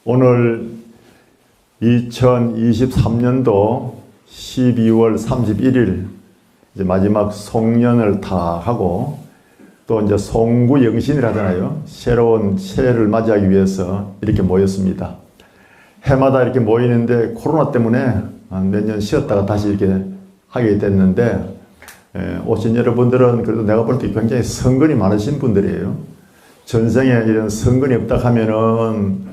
오늘 2023년도 12월 31일 이제 마지막 송년을 다 하고 또 이제 송구영신이라 하잖아요. 새로운 새해를 맞이하기 위해서 이렇게 모였습니다. 해마다 이렇게 모이는데 코로나 때문에 몇 년 쉬었다가 다시 이렇게 하게 됐는데 오신 여러분들은 그래도 내가 볼 때 굉장히 성근이 많으신 분들이에요. 전생에 이런 성근이 없다 하면은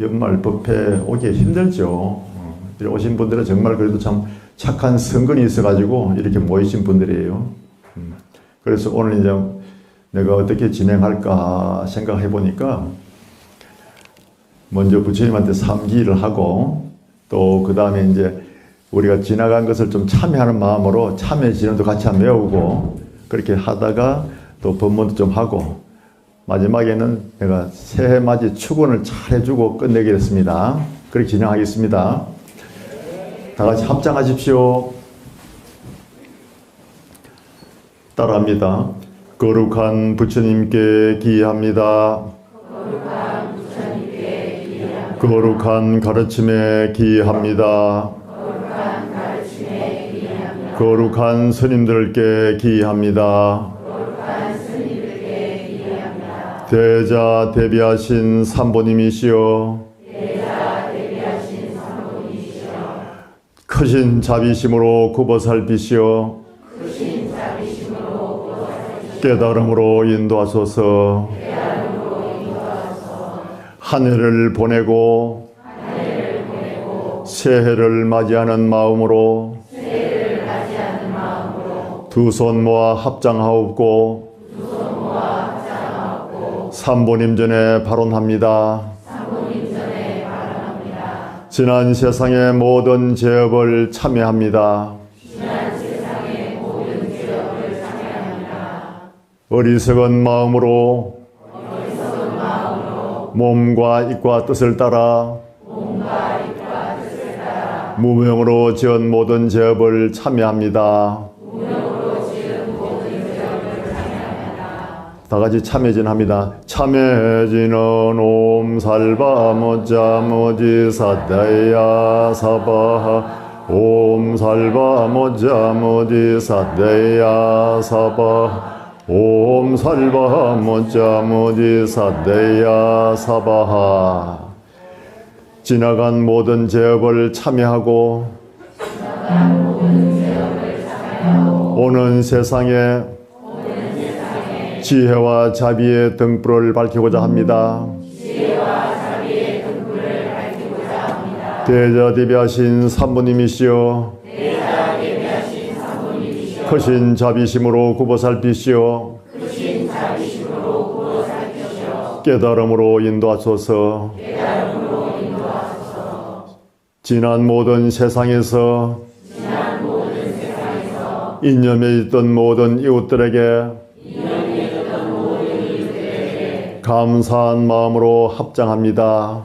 연말 법회 오기 힘들죠. 오신 분들은 정말 그래도 참 착한 성근이 있어가지고 이렇게 모이신 분들이에요. 그래서 오늘 이제 내가 어떻게 진행할까 생각해 보니까 먼저 부처님한테 삼기를 하고 또 그 다음에 이제 우리가 지나간 것을 좀 참여하는 마음으로 참여 진언도 같이 한번 외우고 그렇게 하다가 또 법문도 좀 하고 마지막에는 내가 새해 맞이 축원을 잘 해주고 끝내겠습니다. 그렇게 진행하겠습니다. 다 같이 합장하십시오. 따라합니다. 거룩한 부처님께 기합니다. 거룩한 가르침에 기합니다. 거룩한 스님들께 기합니다. 대자 대비하신 삼보님이시여 크신 자비심으로 굽어 살피시어 깨달음으로 인도하소서. 한 해를 보내고 새해를 맞이하는 마음으로 두 손 모아 합장하옵고 삼보님 전에 발언합니다. 지난 세상의 모든 죄업을 참회합니다. 어리석은 마음으로 몸과 입과 뜻을 따라 무명으로 지은 모든 죄업을 참회합니다. 다 같이 참회진합니다. 참회진은 옴살바 모자 모지 사대야 사바하 옴살바 모자 모지 사대야 사바하 옴살바 모자 모지 사대야 사바하. 지나간 모든 죄업을 참회하고 오는 세상에 지혜와 자비의 등불을 밝히고자 합니다. 대자대비하신 삼부님이시여 크신 자비심으로 굽어 살피시어 깨달음으로 인도하소서. 지난 모든 세상에서 인연에 있던 모든 이웃들에게 감사한 마음으로 합장합니다.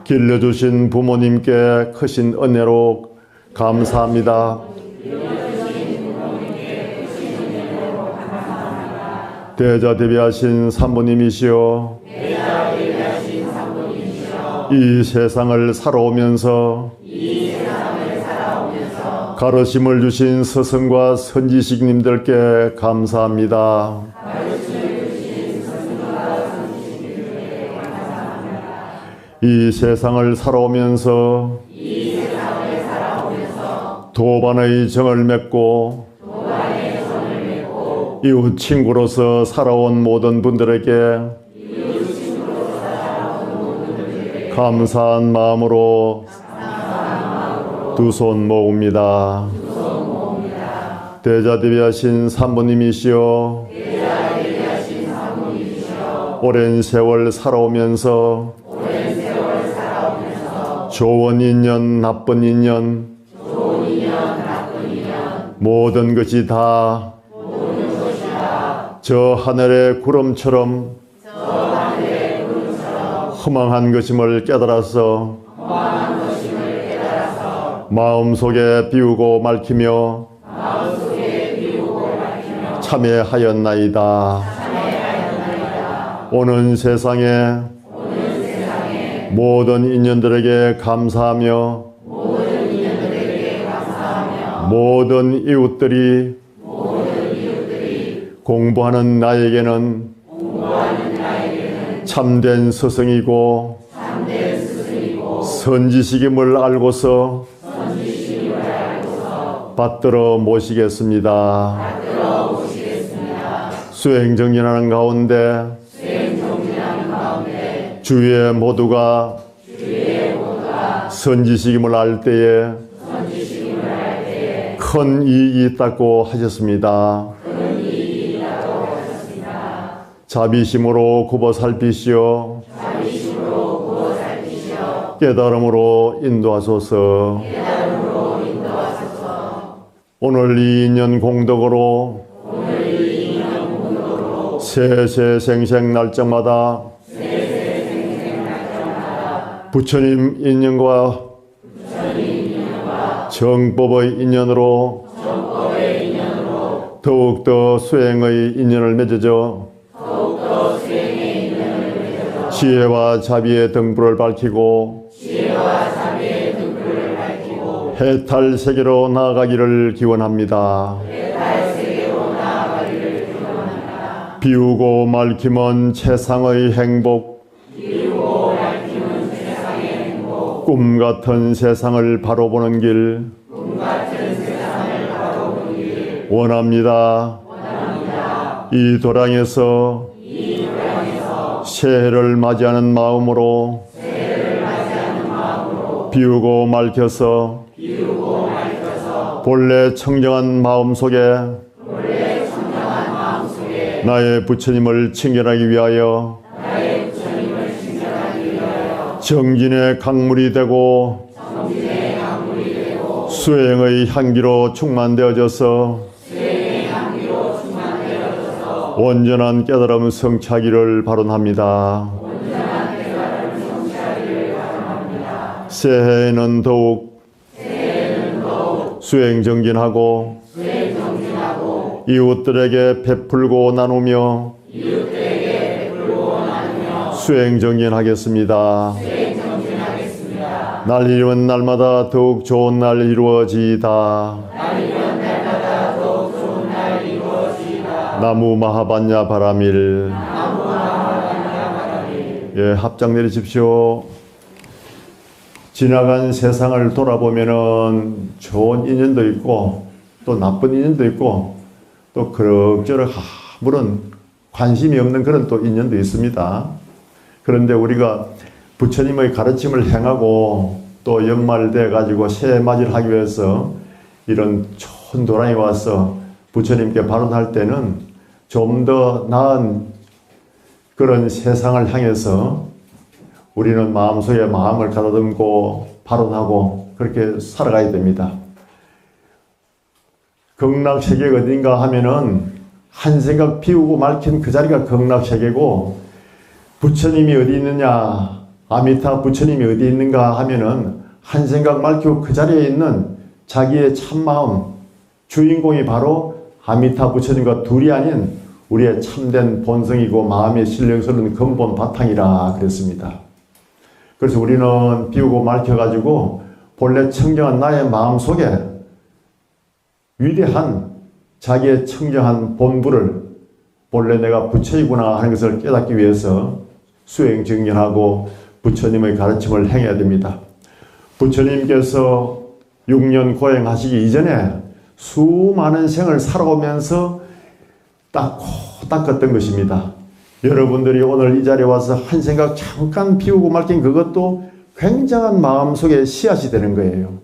길러주신 부모님께 크신 은혜로 감사합니다. 대자대비하신 삼부님이시여 이 세상을 살아오면서 가르침을 주신 스승과 선지식님들께 감사합니다. 이 세상을 살아오면서 도반의 정을 맺고 이웃 친구로서 살아온 모든 분들에게 감사한 마음으로 두 손 모읍니다. 대자대비하신 삼부님이시여 오랜 세월 살아오면서 좋은 인연, 나쁜 인연, 모든 것이 다 저 하늘의 구름처럼 허망한 것임을 깨달아서 마음속에 비우고 말키며 참회하였나이다. 오는 세상에 모든 인연들에게 감사하며 모든 이웃들이 공부하는 나에게는 참된 스승이고 선지식임을 알고서 받들어 모시겠습니다. 수행정진하는 가운데 주위의 모두가 선지식임을 알 때에 큰 이익이 있다고 하셨습니다. 자비심으로 굽어 살피시어 깨달음으로 인도하소서. 오늘 이 인연 공덕으로 세세생생 날짜마다 부처님 인연과 정법의 인연으로 더욱더 수행의 인연을 맺어져 지혜와 자비의 등불을 밝히고 해탈 세계로 나아가기를 기원합니다. 비우고 맑힘은 세상의 행복, 꿈 같은 세상을 바로 보는 길 원합니다. 이 도량에서 새해를 맞이하는 마음으로 비우고 맑혀서 본래 청정한 마음 속에 나의 부처님을 친견하기 위하여 정진의 강물이 되고 수행의 향기로 충만되어져서 온전한 깨달음 성취하기를 발언합니다. 새해에는 더욱 수행정진하고 이웃들에게 베풀고 나누며 수행정진하겠습니다. 날 이루는 날마다 더욱 좋은 날 이루어지이다. 나무 마하반야 바라밀. 예, 합장 내리십시오. 지나간 세상을 돌아보면은 좋은 인연도 있고 또 나쁜 인연도 있고 또 그럭저럭 아무런 관심이 없는 그런 또 인연도 있습니다. 그런데 우리가 부처님의 가르침을 행하고 또 연말돼 가지고 새해 맞이를 하기 위해서 이런 좋은 도량에 와서 부처님께 발언할 때는 좀 더 나은 그런 세상을 향해서 우리는 마음속에 마음을 가다듬고 발언하고 그렇게 살아가야 됩니다. 극락세계가 어딘가 하면은 한 생각 비우고 맑힌 그 자리가 극락세계고, 부처님이 어디 있느냐, 아미타 부처님이 어디 있는가 하면은 한 생각 맑히고 그 자리에 있는 자기의 참마음, 주인공이 바로 아미타 부처님과 둘이 아닌 우리의 참된 본성이고 마음의 신령스러운 근본 바탕이라 그랬습니다. 그래서 우리는 비우고 맑혀가지고 본래 청정한 나의 마음 속에 위대한 자기의 청정한 본부를 본래 내가 부처이구나 하는 것을 깨닫기 위해서 수행 정진하고 부처님의 가르침을 행해야 됩니다. 부처님께서 6년 고행하시기 이전에 수많은 생을 살아오면서 닦았던 것입니다. 여러분들이 오늘 이 자리에 와서 한 생각 잠깐 비우고 맑힌 그것도 굉장한 마음속에 씨앗이 되는 거예요.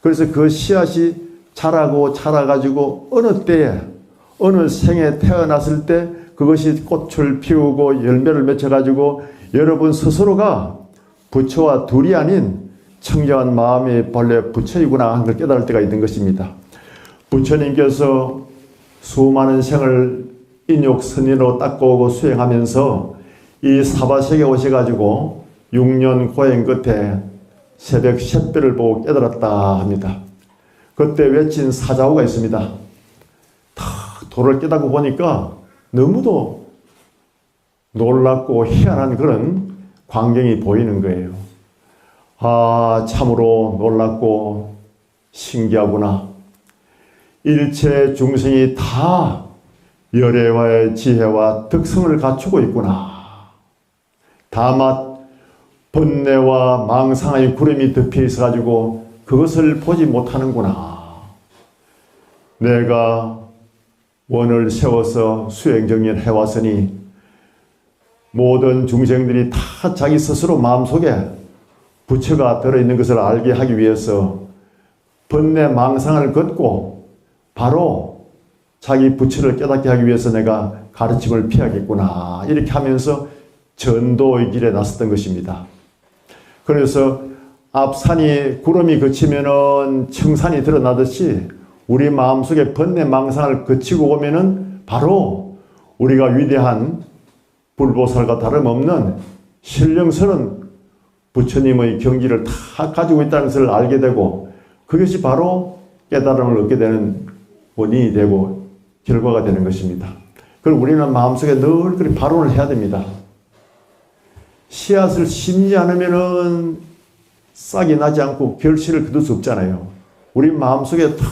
그래서 그 씨앗이 자라고 자라가지고 어느 때에 어느 생에 태어났을 때 그것이 꽃을 피우고 열매를 맺혀가지고 여러분 스스로가 부처와 둘이 아닌 청정한 마음이 본래 부처이구나 하는 걸 깨달을 때가 있는 것입니다. 부처님께서 수많은 생을 인욕선인으로 닦아오고 수행하면서 이 사바세계에 오셔가지고 6년 고행 끝에 새벽 샛별을 보고 깨달았다 합니다. 그때 외친 사자후가 있습니다. 다 도를 깨닫고 보니까 너무도 놀랍고 희한한 그런 광경이 보이는 거예요. 아, 참으로 놀랍고 신기하구나. 일체 중생이 다 열애와의 지혜와 덕성을 갖추고 있구나. 다만 번뇌와 망상의 구름이 덮여 있어가지고 그것을 보지 못하는구나. 내가 원을 세워서 수행정리를 해왔으니 모든 중생들이 다 자기 스스로 마음속에 부처가 들어있는 것을 알게 하기 위해서 번뇌 망상을 걷고 바로 자기 부처를 깨닫게 하기 위해서 내가 가르침을 피하겠구나. 이렇게 하면서 전도의 길에 나섰던 것입니다. 그래서 앞산이 구름이 그치면은 청산이 드러나듯이 우리 마음속에 번뇌 망상을 그치고 오면은 바로 우리가 위대한 불보살과 다름없는 신령스러운 부처님의 경지를 다 가지고 있다는 것을 알게 되고 그것이 바로 깨달음을 얻게 되는 원인이 되고 결과가 되는 것입니다. 그리고 우리는 마음속에 늘 그렇게 발언을 해야 됩니다. 씨앗을 심지 않으면은 싹이 나지 않고 결실을 거둘 수 없잖아요. 우리 마음속에 다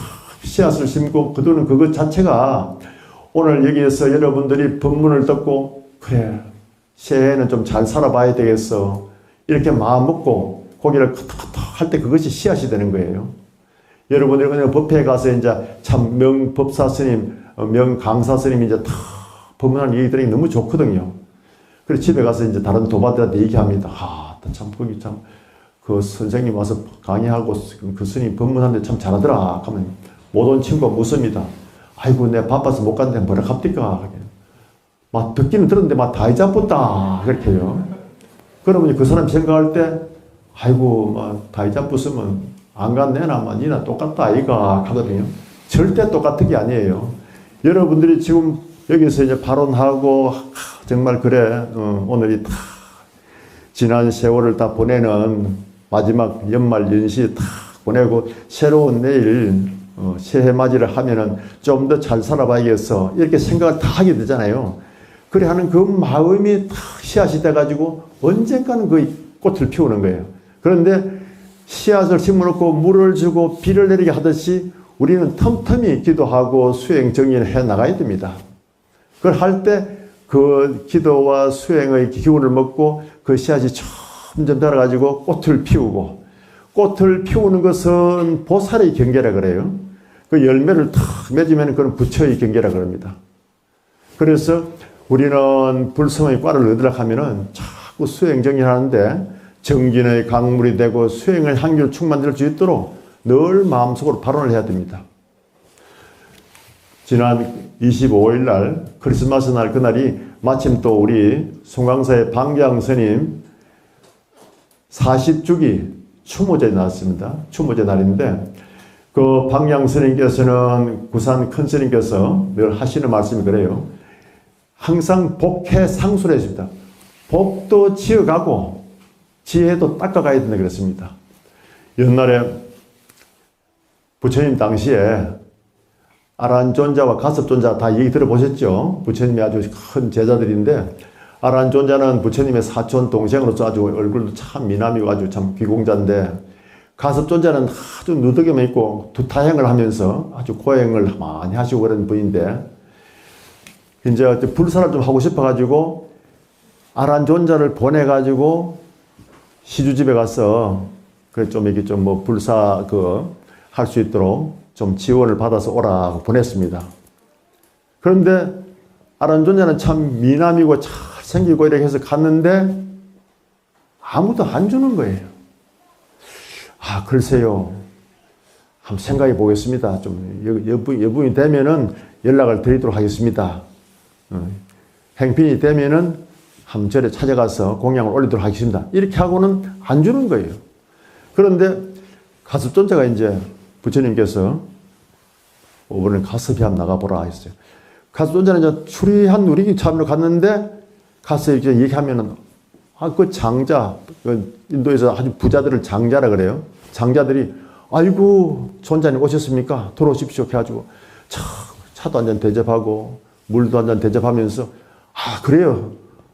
씨앗을 심고 거두는 그것 자체가 오늘 여기에서 여러분들이 법문을 듣고 그래 새해에는 좀 잘 살아봐야 되겠어 이렇게 마음 먹고 고개를 끄덕끄덕 할 때 그것이 씨앗이 되는 거예요. 여러분들이 그냥 법회에 가서 이제 참 명법사 스님, 명강사 스님이 이제 다 법문하는 얘기 들으니 너무 좋거든요. 그래서 집에 가서 이제 다른 도바들한테 얘기합니다. 아, 참 거기 참 그 선생님 와서 강의하고 그 스님 법문하는데 참 잘하더라. 하면 못 온 친구가 묻습니다. 아이고 내가 바빠서 못 갔는데 뭐라 갑니까? 막 듣기는 들었는데 막 다 잊어버렸다. 그렇게 해요. 그러면 그 사람 생각할 때 아이고 막 다 잊어버렸으면 안 갔네나 막 니나 똑같다 아이가 하거든요. 절대 똑같은 게 아니에요. 여러분들이 지금 여기서 이제 발언하고 정말 그래 오늘이 다 지난 세월을 다 보내는 마지막 연말 연시 다 보내고 새로운 내일 새해 맞이를 하면은 좀 더 잘 살아봐야겠어 이렇게 생각을 다 하게 되잖아요. 그래 하는 그 마음이 다 씨앗이 돼가지고 언젠가는 그 꽃을 피우는 거예요. 그런데 씨앗을 심어놓고 물을 주고 비를 내리게 하듯이 우리는 틈틈이 기도하고 수행 정리를 해 나가야 됩니다. 그걸 할 때 그 기도와 수행의 기운을 먹고 그 씨앗이 점점 자라가지고 꽃을 피우고 꽃을 피우는 것은 보살의 경계라 그래요. 그 열매를 탁 맺으면 그건 부처의 경계라 그럽니다. 그래서 우리는 불성의 과를 얻으려고 하면은 자꾸 수행 정리를 하는데 정진의 강물이 되고 수행의 향기를 충만될 수 있도록 늘 마음속으로 발언을 해야 됩니다. 지난 25일 날 크리스마스 날 그날이 마침 또 우리 송강사의 방장 스님 40주기 추모제 나왔습니다. 추모제 날인데 그 방장 스님께서는 구산 큰 스님께서 늘 하시는 말씀이 그래요. 항상 복해 상수를 했습니다. 복도 지어가고 지혜도 닦아가야 된다 그랬습니다. 옛날에 부처님 당시에 아란존자와 가섭존자 다 얘기 들어보셨죠? 부처님이 아주 큰 제자들인데 아란존자는 부처님의 사촌 동생으로서 아주 얼굴도 참 미남이고 아주 참 귀공자인데 가섭존자는 아주 누더기만 있고 두타행을 하면서 아주 고행을 많이 하시고 그런 분인데 이제 불사를 좀 하고 싶어가지고 아란존자를 보내가지고 시주집에 가서 그래 좀 이렇게 좀 뭐 불사 할 수 있도록 좀 지원을 받아서 오라고 보냈습니다. 그런데 아란존자는 참 미남이고 잘생기고 이렇게 해서 갔는데 아무도 안 주는 거예요. 아 글쎄요. 한번 생각해 보겠습니다. 좀 여분이 되면은 연락을 드리도록 하겠습니다. 행편이 되면은 한번 절에 찾아가서 공양을 올리도록 하겠습니다. 이렇게 하고는 안 주는 거예요. 그런데 가섭존자가 이제 부처님께서 이번에 가섭이 한번 나가보라 했어요. 가섭존자는 이제 추리한 누리기 참으로 갔는데 가서 이렇게 얘기하면은 그 장자, 인도에서 아주 부자들을 장자라 그래요. 장자들이 아이고 존자님 오셨습니까? 들어오십시오. 해가지고 차도 한잔 대접하고 물도 한잔 대접하면서 아 그래요.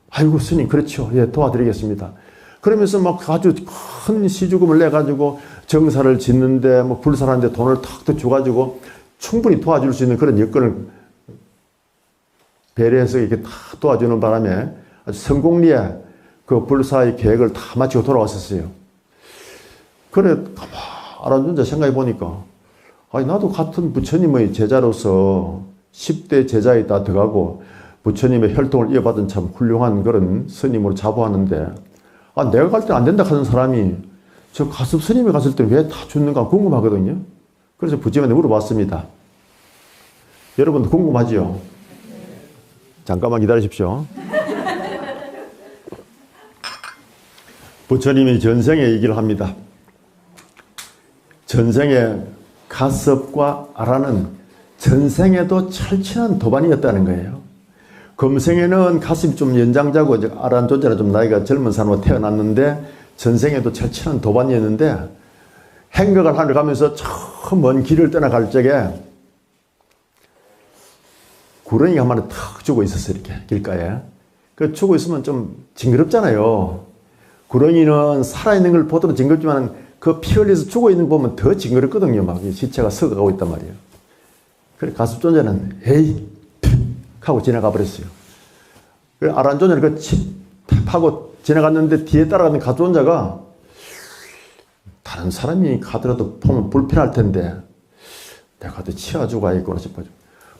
아이고 스님 그렇죠. 예, 도와드리겠습니다. 그러면서 막 아주 큰 시주금을 내가지고 정사를 짓는데 뭐 불사하는데 돈을 탁 줘가지고 충분히 도와줄 수 있는 그런 여건을 배려해서 이렇게 다 도와주는 바람에 아주 성공리에 그 불사의 계획을 다 마치고 돌아왔었어요. 그래 아란존자 생각해 보니까 아니 나도 같은 부처님의 제자로서 10대 제자에 다 들어가고 부처님의 혈통을 이어받은 참 훌륭한 그런 스님으로 자부하는데 아 내가 갈 때 안 된다 하는 사람이 저 가습 스님이 갔을 때 왜 다 죽는가 궁금하거든요. 그래서 부처님한테 물어봤습니다. 여러분도 궁금하지요? 잠깐만 기다리십시오. 부처님이 전생에 얘기를 합니다. 전생에 가섭과 아라는 전생에도 철친한 도반이었다는 거예요. 금생에는 가섭이 좀 연장자고 아라는 존재는 좀 나이가 젊은 사람으로 태어났는데 전생에도 철친한 도반이었는데 행각을 하러 가면서 저 먼 길을 떠나갈 적에 구렁이가 한 마리 탁 죽어 있었어요. 이렇게 길가에. 그 죽어 있으면 좀 징그럽잖아요. 구렁이는 살아있는 걸 보더라도 징그럽지만 그 피 흘려서 죽어 있는 거 보면 더 징그럽거든요. 막 시체가 썩어가고 있단 말이에요. 그래 가습존자는 에이 하고 지나가 버렸어요. 그래 아란존자는 그 칩 하고 지나갔는데 뒤에 따라가는 가습존자가 다른 사람이 가더라도 보면 불편할 텐데 내가 더 치워주고 가야겠구나 싶어요.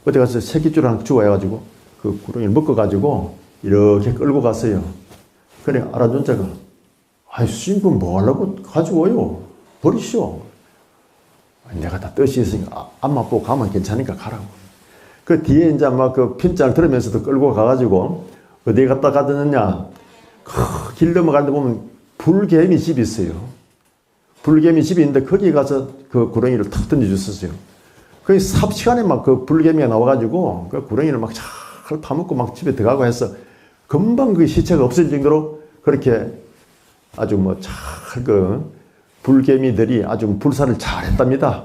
어디 가서 새끼줄 하나 주워 해가지고 그 구렁이를 묶어가지고 이렇게 끌고 갔어요. 그래 아란존자가 아이 스님그 뭐 하려고 가지고 와요. 버리시오. 내가 다 뜻이 있으니까 앞만 보고 가면 괜찮으니까 가라고. 그 뒤에 이제 막 그 핀잔을 들으면서도 끌고 가가지고 어디에 갔다 가더느냐 길 넘어가는데 보면 불개미 집이 있어요. 불개미 집이 있는데 거기 가서 그 구렁이를 탁 던져줬었어요. 거기 삽시간에 막 그 불개미가 나와가지고 그 구렁이를 막 잘 파먹고 막 집에 들어가고 해서 금방 그 시체가 없을 정도로 그렇게 아주 뭐 잘 그 불개미들이 아주 불사를 잘 했답니다.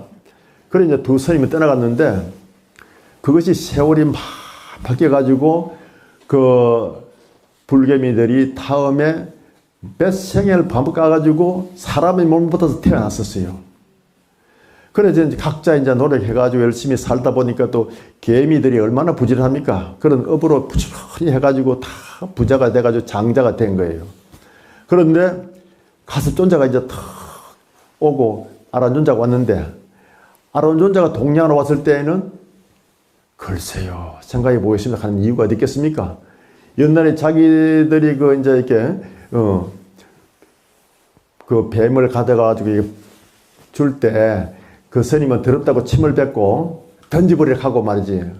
그래 이제 두 스님이 떠나갔는데 그것이 세월이 막 바뀌어가지고 그 불개미들이 다음에 몇 생을 반복가가지고 사람의 몸을 붙어서 태어났었어요. 그래서 이제 각자 이제 노력해가지고 열심히 살다 보니까 또 개미들이 얼마나 부지런합니까? 그런 업으로 부지런히 해가지고 다 부자가 돼가지고 장자가 된 거예요. 그런데 가섭존자가 이제 탁 오고 아란존자가 왔는데 아란존자가 동양으로 왔을 때에는 글쎄요 생각해 보겠습니다 하는 이유가 어디 있겠습니까? 옛날에 자기들이 그 이제 이렇게 그 뱀을 가져가지고 줄 때 그 스님은 더럽다고 침을 뱉고 던져버리려고 하고 말이지.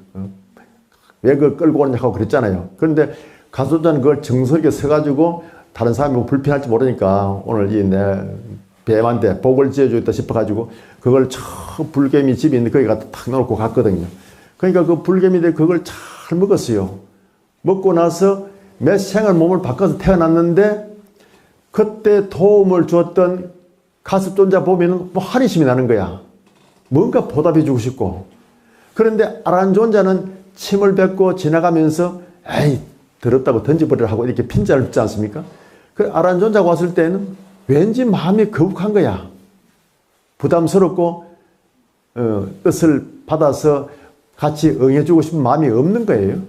왜 그걸 끌고 오느냐 하고 그랬잖아요. 그런데 가수자는 그걸 정석에 서가지고 다른 사람이 뭐 불편할지 모르니까 오늘 이 내 뱀한테 복을 지어주겠다 싶어가지고 그걸 저 불개미 집이 있는데 거기 갖다 탁 놓고 갔거든요. 그러니까 그 불개미들이 그걸 잘 먹었어요. 먹고 나서 몇 생을 몸을 바꿔서 태어났는데 그때 도움을 주었던 가습존자 보면은 뭐 한의심이 나는 거야. 뭔가 보답해 주고 싶고. 그런데 아란존자는 침을 뱉고 지나가면서 에이 더럽다고 던져버리라 하고 이렇게 핀자를 붓지 않습니까? 그 아란존자가 왔을 때는 왠지 마음이 거북한 거야. 부담스럽고 뜻을 받아서 같이 응해주고 싶은 마음이 없는 거예요.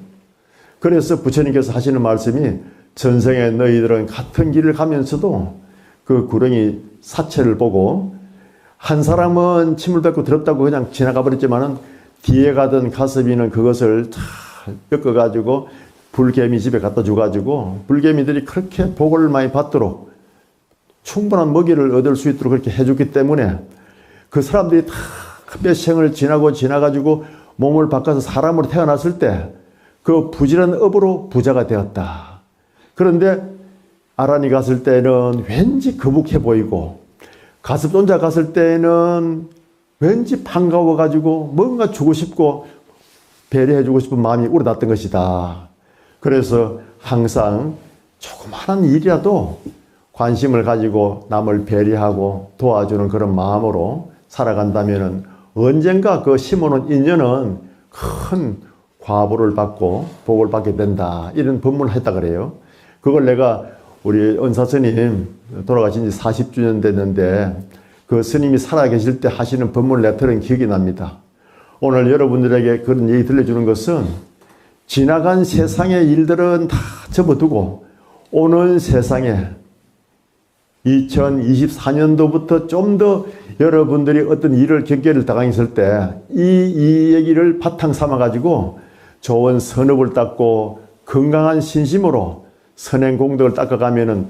그래서 부처님께서 하시는 말씀이 전생에 너희들은 같은 길을 가면서도 그 구렁이 사체를 보고 한 사람은 침을 뱉고 더럽다고 그냥 지나가 버렸지만은 뒤에 가던 가섭이는 그것을 잘 엮어가지고 불개미 집에 갖다 줘가지고 불개미들이 그렇게 복을 많이 받도록 충분한 먹이를 얻을 수 있도록 그렇게 해줬기 때문에 그 사람들이 다 몇 생을 지나가지고 몸을 바꿔서 사람으로 태어났을 때 그 부지런한 업으로 부자가 되었다. 그런데 아란이 갔을 때는 왠지 거북해 보이고 가섭존자 갔을 때는 왠지 반가워가지고 뭔가 주고 싶고 배려해주고 싶은 마음이 우러났던 것이다. 그래서 항상 조그마한 일이라도 관심을 가지고 남을 배려하고 도와주는 그런 마음으로 살아간다면 언젠가 그 심어놓은 인연은 큰 과보를 받고 복을 받게 된다. 이런 법문을 했다 그래요. 그걸 내가 우리 은사 스님 돌아가신 지 40주년 됐는데 그 스님이 살아계실 때 하시는 법문을 내가 들은 기억이 납니다. 오늘 여러분들에게 그런 얘기 들려주는 것은 지나간 세상의 일들은 다 접어두고 오는 세상에 2024년도부터 좀 더 여러분들이 어떤 일을 경계를 당했을 때 이 얘기를 바탕 삼아 가지고 좋은 선업을 닦고 건강한 신심으로 선행 공덕을 닦아가면은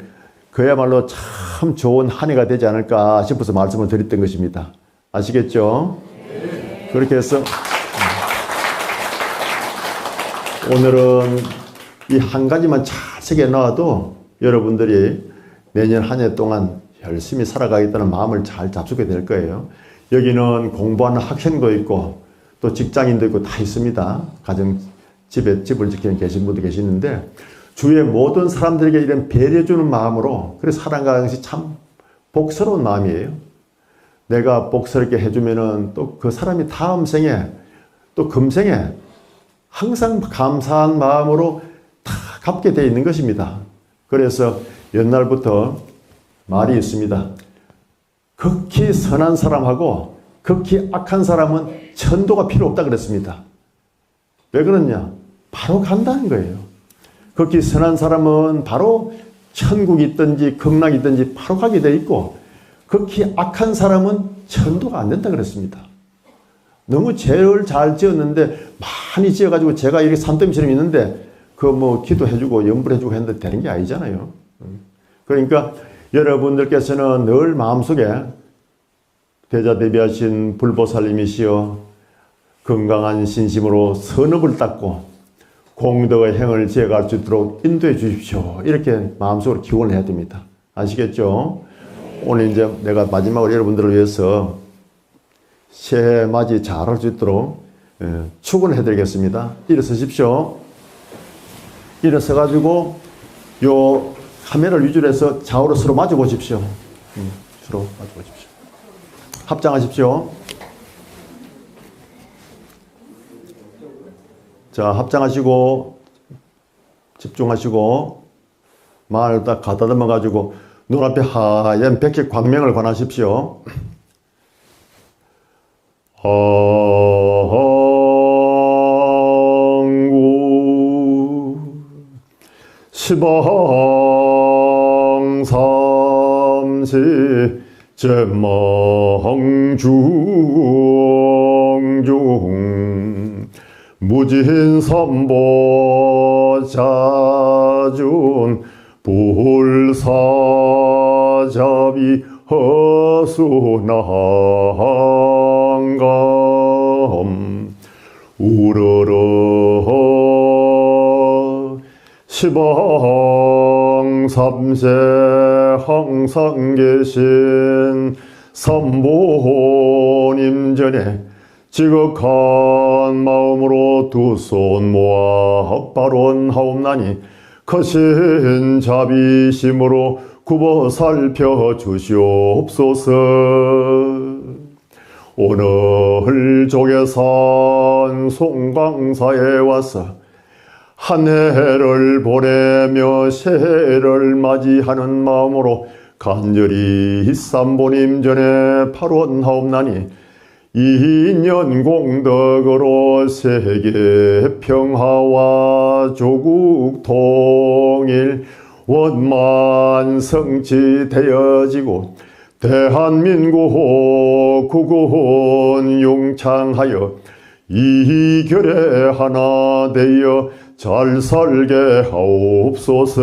그야말로 참 좋은 한 해가 되지 않을까 싶어서 말씀을 드렸던 것입니다. 아시겠죠? 네. 그렇게 해서 오늘은 이 한 가지만 잘 새겨 넣어도 여러분들이 내년 한 해 동안 열심히 살아가겠다는 마음을 잘 잡수게 될 거예요. 여기는 공부하는 학생도 있고 또 직장인도 있고 다 있습니다. 집을 지키는 계신 분도 계시는데 주위의 모든 사람들에게 이런 배려주는 마음으로 그래서 살아가는 것이 참 복스러운 마음이에요. 내가 복스럽게 해주면은 또 그 사람이 다음 생에 또 금생에 항상 감사한 마음으로 다 갚게 되어 있는 것입니다. 그래서 옛날부터 말이 있습니다. 극히 선한 사람하고 극히 악한 사람은 천도가 필요 없다 그랬습니다. 왜 그러냐? 바로 간다는 거예요. 극히 선한 사람은 바로 천국이 있든지 극락이 있든지 바로 가게 돼 있고 극히 악한 사람은 천도가 안 된다 그랬습니다. 너무 죄를 잘 지었는데 많이 지어가지고 제가 이렇게 산더미처럼 있는데 그 뭐 기도해주고 염불해주고 했는데 되는 게 아니잖아요. 그러니까 여러분들께서는 늘 마음속에 대자대비하신 불보살님이시여 건강한 신심으로 선업을 닦고 공덕의 행을 지어갈 수 있도록 인도해 주십시오. 이렇게 마음속으로 기원을 해야 됩니다. 아시겠죠? 오늘 이제 내가 마지막으로 여러분들을 위해서 새해 맞이 잘할 수 있도록 축원을 해드리겠습니다. 일어서십시오. 일어서가지고 요 카메라를 위주로 해서 좌우로 서로 마주 보십시오. 서로 마주 보십시오. 합장하십시오. 자, 합장하시고 집중하시고 말을 딱 가다듬어 가지고 눈앞에 하얀 백색 광명을 관하십시오. 항구 시방삼시 제망중중 무진삼보자준 불사자비 허수난감 우러러 시방삼세 항상 계신 삼보님전에 지극한 마음으로 두 손 모아 발언하옵나니 거신 자비심으로 굽어 살펴주시옵소서. 오늘 조계산 송광사에 와서 한 해를 보내며 새해를 맞이하는 마음으로 간절히 삼보님전에 발언하옵나니 이년 공덕으로 세계 평화와 조국 통일 원만 성취되어지고 대한민국 국군 용창하여 이결에 하나 되어 잘 살게 하옵소서.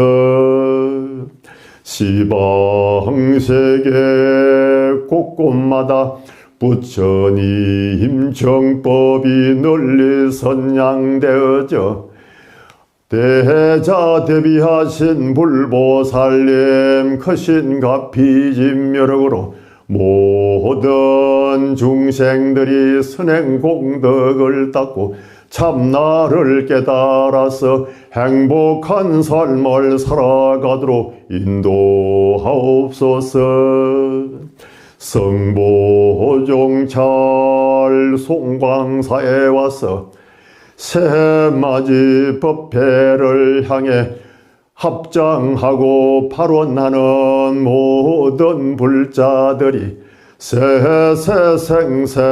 시방세계 곳곳마다 부처님 정법이 널리 선양되어져 대자대비하신 불보살님 크신 가피진묘력으로 모든 중생들이 선행 공덕을 닦고 참나를 깨달아서 행복한 삶을 살아가도록 인도하옵소서. 성보종찰 송광사에 와서 새맞이 법회를 향해 합장하고 발원하는 모든 불자들이 세세생생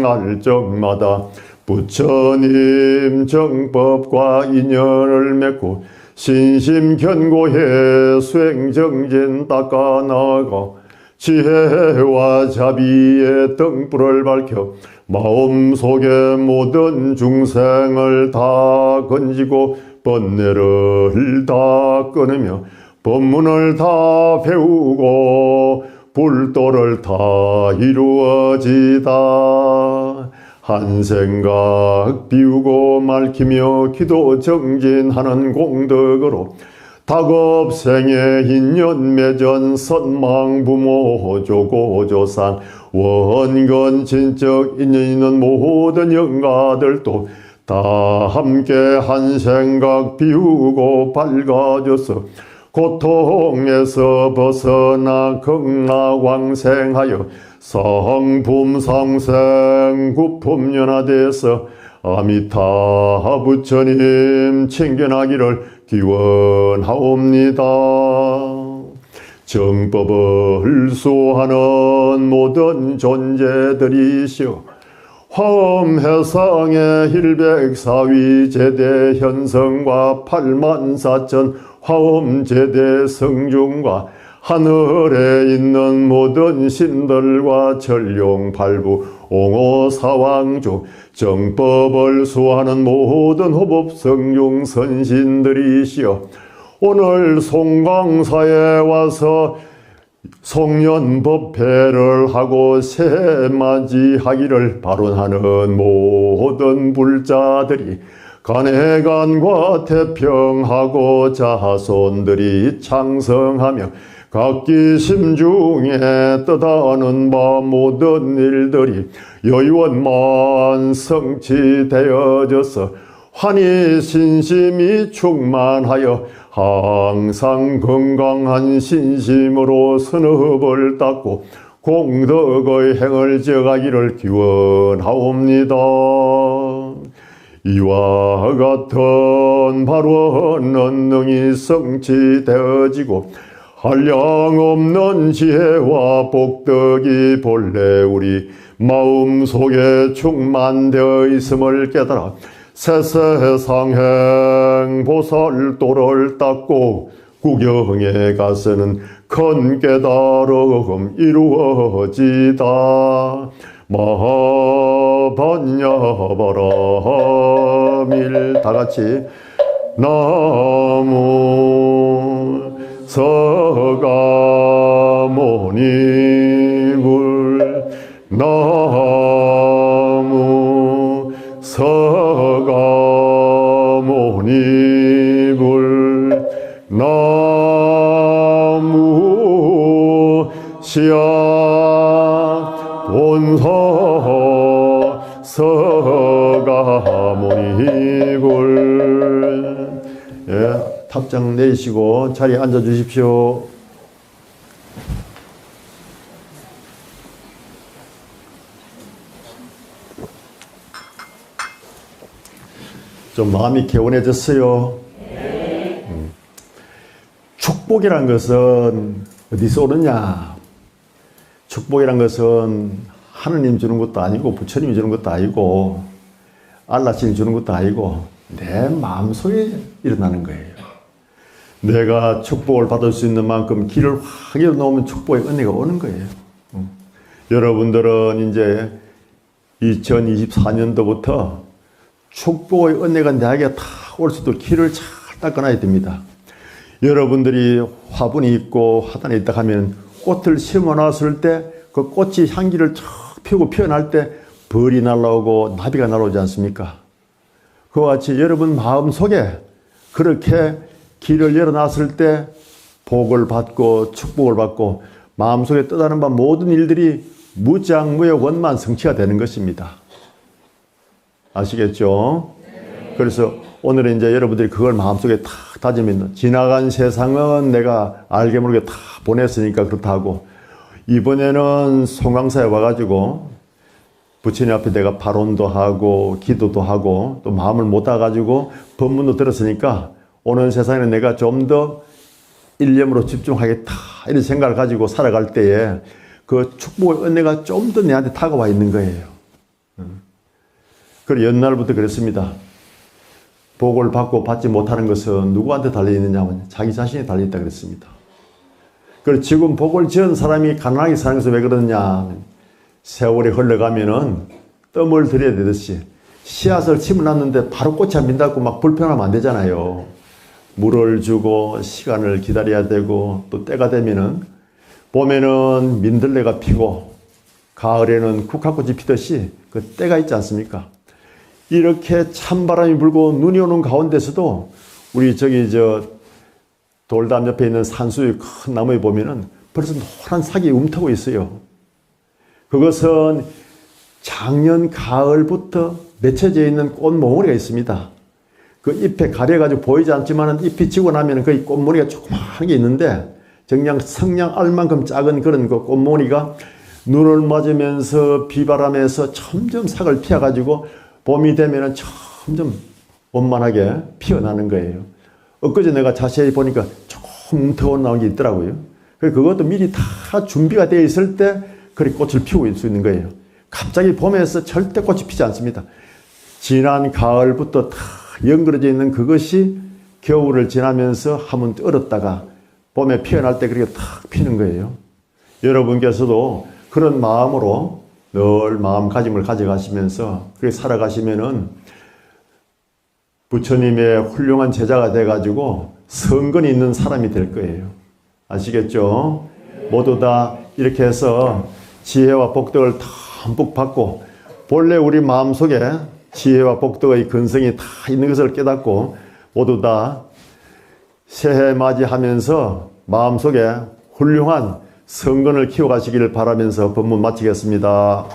날적마다 부처님 정법과 인연을 맺고 신심견고해 수행정진 닦아나가 지혜와 자비의 등불을 밝혀 마음속에 모든 중생을 다 건지고 번뇌를 다 끊으며 법문을 다 배우고 불도를 다 이루어지다. 한 생각 비우고 말키며 기도 정진하는 공덕으로 닭업생의 인연 맺은 선망 부모 조고 조상 원건 진적 인연 있는 모든 영가들도 다 함께 한 생각 비우고 밝아져서 고통에서 벗어나 극락왕생하여 성품성생 구품연화돼서 아미타 부처님 챙겨나기를 기원하옵니다. 정법을 수호하는 모든 존재들이시여 화엄해상의 힐백사위 제대 현성과 84,000 화엄제대 성중과 하늘에 있는 모든 신들과 전룡팔부 옹호사왕주 정법을 수호하는 모든 호법성중 선신들이시여 오늘 송광사에 와서 송년법회를 하고 새맞이하기를 발언하는 모든 불자들이 간해간과 태평하고 자손들이 창성하며 각기 심중에 뜻하는 바 모든 일들이 여의원만 성취되어져서 환희 신심이 충만하여 항상 건강한 신심으로 선업을 닦고 공덕의 행을 지어가기를 기원하옵니다. 이와 같은 발언은 능히 성취되어지고 한량없는 지혜와 복덕이 본래 우리 마음속에 충만되어 있음을 깨달아 세세상행 보살도를 닦고 구경에 가서는 큰 깨달음 이루어지다. 마하반야바라밀 다같이 나무 서가모니불 나무 서가모니불 나무 시야 본서 서가모니불. 예, 탑장 내리시고 자리에 앉아 주십시오. 좀 마음이 개운해졌어요. 축복이란 것은 어디서 오느냐? 축복이란 것은 하느님 주는 것도 아니고 부처님이 주는 것도 아니고 알라신이 주는 것도 아니고 내 마음속에 일어나는 거예요. 내가 축복을 받을 수 있는 만큼 길을 확 열어놓으면 축복의 은혜가 오는 거예요. 여러분들은 이제 2024년도부터 축복의 은혜가 내게 다 올 수 있도록 길을 잘 닦아놔야 됩니다. 여러분들이 화분이 있고 화단에 있다 하면 꽃을 심어놨을 때 그 꽃이 향기를 쫙 피우고 피어날 때 벌이 날아오고 나비가 날아오지 않습니까? 그와 같이 여러분 마음속에 그렇게 길을 열어놨을 때 복을 받고 축복을 받고 마음속에 떠나는 바 모든 일들이 무장무역원만 성취가 되는 것입니다. 아시겠죠? 그래서 오늘은 이제 여러분들이 그걸 마음속에 탁 다지면 지나간 세상은 내가 알게 모르게 다 보냈으니까 그렇다고 이번에는 송강사에 와가지고 부처님 앞에 내가 발언도 하고 기도도 하고 또 마음을 못 닫아가지고 법문도 들었으니까 오는 세상에 내가 좀 더 일념으로 집중하겠다 이런 생각을 가지고 살아갈 때에 그 축복의 은혜가 좀 더 내한테 다가와 있는 거예요. 그리고 옛날부터 그랬습니다. 복을 받고 받지 못하는 것은 누구한테 달려있느냐 하면 자기 자신에 달려있다 그랬습니다. 그리고 지금 복을 지은 사람이 가난하게 사는 것은 왜 그러느냐 하면 세월이 흘러가면은 뜸을 들여야 되듯이 씨앗을 심어놨는데 바로 꽃이 안 핀다고 막 불편하면 안 되잖아요. 물을 주고 시간을 기다려야 되고 또 때가 되면은 봄에는 민들레가 피고 가을에는 국화꽃이 피듯이 그 때가 있지 않습니까? 이렇게 찬바람이 불고 눈이 오는 가운데서도 우리 돌담 옆에 있는 산수유 큰 나무에 보면은 벌써 노란 삭이 움트고 있어요. 그것은 작년 가을부터 맺혀져 있는 꽃몽우리가 있습니다. 그 잎에 가려가지고 보이지 않지만 잎이 지고 나면 그 꽃무늬가 조그마한 게 있는데 정녕 성냥 알만큼 작은 그런 그 꽃무늬가 눈을 맞으면서 비바람에서 점점 삭을 피워가지고 봄이 되면 점점 원만하게 피어나는 거예요. 엊그제 내가 자세히 보니까 조금 움트고 나온 게 있더라고요. 그것도 미리 다 준비가 되어 있을 때 그렇게 꽃을 피우고 수 있는 거예요. 갑자기 봄에서 절대 꽃이 피지 않습니다. 지난 가을부터 다 연그러져 있는 그것이 겨울을 지나면서 한번 얼었다가 봄에 피어날 때 그렇게 탁 피는 거예요. 여러분께서도 그런 마음으로 늘 마음가짐을 가져가시면서 그렇게 살아가시면은 부처님의 훌륭한 제자가 돼가지고 성근이 있는 사람이 될 거예요. 아시겠죠? 모두 다 이렇게 해서 지혜와 복덕을 듬뿍 받고 본래 우리 마음속에 지혜와 복덕의 근성이 다 있는 것을 깨닫고 모두 다 새해 맞이하면서 마음속에 훌륭한 성근을 키워가시기를 바라면서 법문 마치겠습니다.